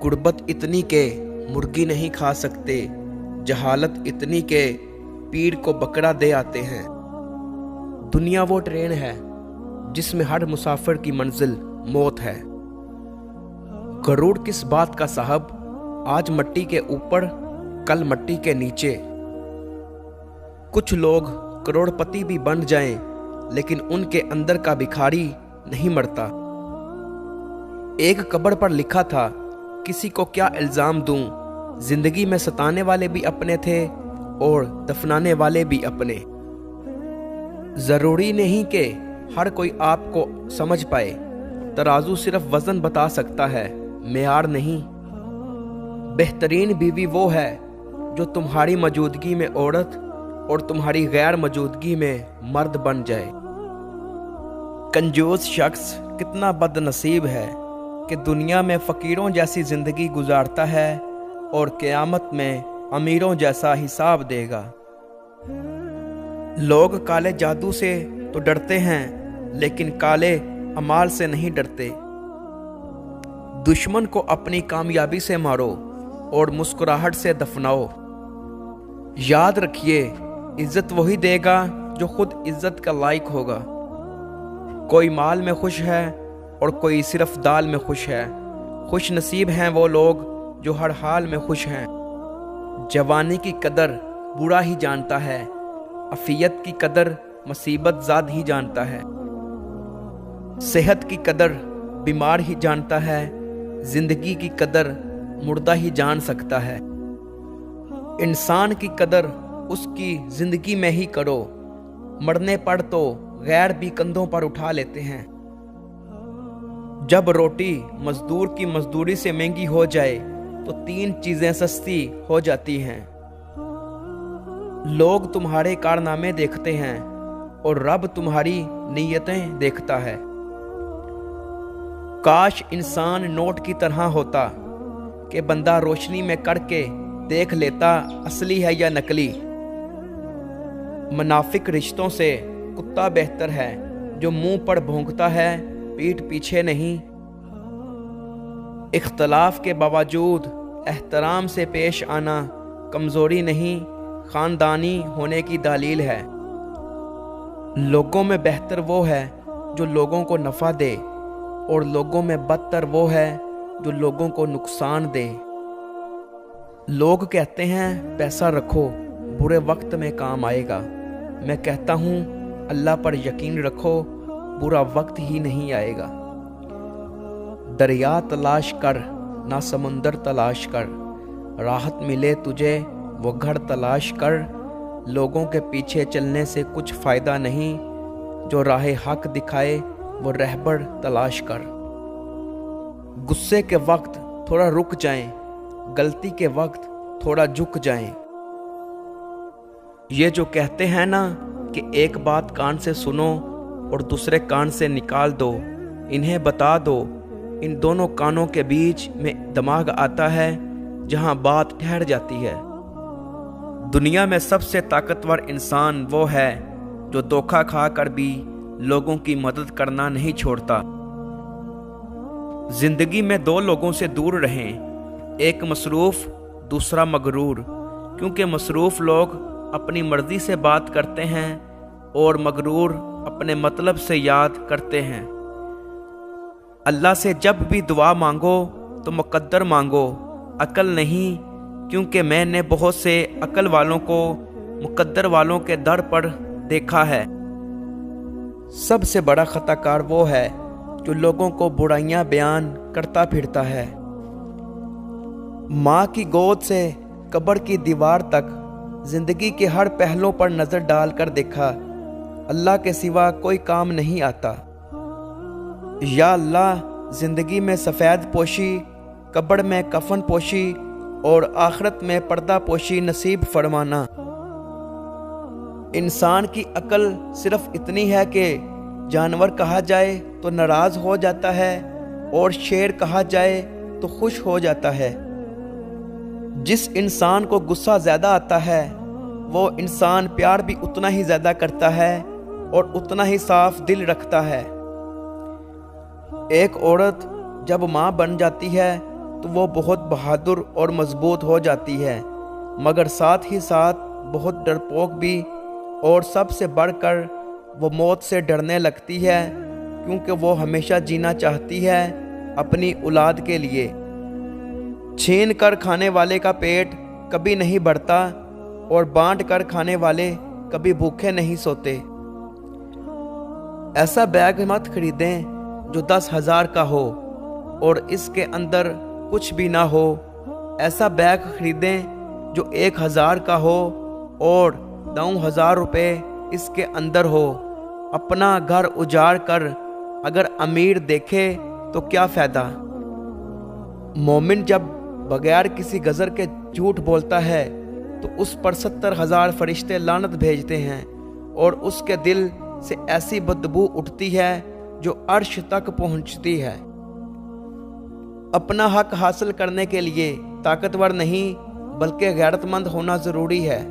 गुर्बत इतनी के मुर्गी नहीं खा सकते, जहालत इतनी के पीर को बकरा दे आते हैं। दुनिया वो ट्रेन है जिसमें हर मुसाफिर की मंजिल मौत है। गरुड़ किस बात का साहब, आज मट्टी के ऊपर कल मट्टी के नीचे। कुछ लोग करोड़पति भी बन जाएं, लेकिन उनके अंदर का भिखारी नहीं मरता। एक कब्र पर लिखा था, किसी को क्या इल्जाम दूं, जिंदगी में सताने वाले भी अपने थे और दफनाने वाले भी अपने। जरूरी नहीं कि हर कोई आपको समझ पाए, तराजू सिर्फ वजन बता सकता है, मेयार नहीं। बेहतरीन बीवी वो है जो तुम्हारी मौजूदगी में औरत और तुम्हारी गैर मौजूदगी में मर्द बन जाए। कंजूस शख्स कितना बदनसीब है कि दुनिया में फ़कीरों जैसी ज़िंदगी गुजारता है और क़यामत में अमीरों जैसा हिसाब देगा। लोग काले जादू से तो डरते हैं, लेकिन काले अमाल से नहीं डरते। दुश्मन को अपनी कामयाबी से मारो और मुस्कुराहट से दफनाओ। याद रखिए, इज्जत वही देगा जो खुद इज्जत का लायक होगा। कोई माल में खुश है और कोई सिर्फ दाल में खुश है। खुश नसीब हैं वो लोग जो हर हाल में खुश हैं। जवानी की कदर बूढ़ा ही जानता है, अफियत की कदर मुसीबत ज़ाद ही जानता है। सेहत की कदर बीमार ही जानता है, जिंदगी की कदर मुर्दा ही जान सकता है। इंसान की कदर उसकी जिंदगी में ही करो, मरने पर तो गैर भी कंधों पर उठा लेते हैं। जब रोटी मजदूर की मजदूरी से महंगी हो जाए तो 3 चीजें सस्ती हो जाती हैं। लोग तुम्हारे कारनामे देखते हैं और रब तुम्हारी नीयतें देखता है। काश इंसान नोट की तरह होता कि बंदा रोशनी में करके देख लेता असली है या नकली। मुनाफिक रिश्तों से कुत्ता बेहतर है जो मुंह पर भौंकता है, पीठ पीछे नहीं। इख्तलाफ के बावजूद एहतराम से पेश आना कमजोरी नहीं, खानदानी होने की दलील है। लोगों में बेहतर वो है जो लोगों को नफ़ा दे और लोगों में बदतर वो है जो लोगों को नुकसान दे। लोग कहते हैं पैसा रखो, बुरे वक्त में काम आएगा। मैं कहता हूँ अल्लाह पर यकीन रखो, बुरा वक्त ही नहीं आएगा। दरिया तलाश कर ना समुंदर तलाश कर, राहत मिले तुझे वो घर तलाश कर। लोगों के पीछे चलने से कुछ फ़ायदा नहीं, जो राह हक दिखाए वो रहबर तलाश कर। गुस्से के वक्त थोड़ा रुक जाएं, गलती के वक्त थोड़ा झुक जाएं। ये जो कहते हैं ना कि एक बात कान से सुनो और दूसरे कान से निकाल दो, इन्हें बता दो इन दोनों कानों के बीच में दिमाग आता है जहां बात ठहर जाती है। दुनिया में सबसे ताकतवर इंसान वो है जो धोखा खा कर भी लोगों की मदद करना नहीं छोड़ता। जिंदगी में 2 लोगों से दूर रहें, एक मसरूफ दूसरा मगरूर, क्योंकि मसरूफ लोग अपनी मर्जी से बात करते हैं और मगरूर अपने मतलब से याद करते हैं। अल्लाह से जब भी दुआ मांगो तो मुकद्दर मांगो, अकल नहीं, क्योंकि मैंने बहुत से अकल वालों को मुकद्दर वालों के दर पर देखा है। सबसे बड़ा खताकार वो है जो लोगों को बुराइयां बयान करता फिरता है। माँ की गोद से कब्र की दीवार तक जिंदगी के हर पहलुओं पर नजर डालकर देखा, अल्लाह के सिवा कोई काम नहीं आता। या अल्लाह, जिंदगी में सफ़ेद पोशी, कब्र में कफन पोशी और आखिरत में पर्दा पोशी नसीब फरमाना। इंसान की अकल सिर्फ इतनी है कि जानवर कहा जाए तो नाराज हो जाता है और शेर कहा जाए तो खुश हो जाता है। जिस इंसान को गुस्सा ज़्यादा आता है वो इंसान प्यार भी उतना ही ज़्यादा करता है और उतना ही साफ दिल रखता है। एक औरत जब माँ बन जाती है تو وہ بہت بہادر اور مضبوط ہو جاتی ہے، مگر ساتھ ہی ساتھ بہت ڈرپوک بھی، اور سب سے بڑھ کر وہ موت سے ڈرنے لگتی ہے، کیونکہ وہ ہمیشہ جینا چاہتی ہے اپنی اولاد کے لیے۔ چھین کر کھانے والے کا پیٹ کبھی نہیں بھرتا، اور بانٹ کر کھانے والے کبھی بھوکے نہیں سوتے۔ ایسا بیگ مت خریدیں جو 10,000 کا ہو اور اس کے اندر کچھ بھی نہ ہو۔ ایسا بیگ خریدیں جو 1,000 کا ہو اور 9,000 روپے اس کے اندر ہو۔ اپنا گھر اجاڑ کر اگر امیر دیکھے تو کیا فائدہ؟ مومن جب بغیر کسی غرض کے جھوٹ بولتا ہے تو اس پر 70,000 فرشتے لعنت بھیجتے ہیں، اور اس کے دل سے ایسی بدبو اٹھتی ہے جو عرش تک پہنچتی ہے۔ اپنا حق حاصل کرنے کے لیے طاقتور نہیں بلکہ غیرت مند ہونا ضروری ہے۔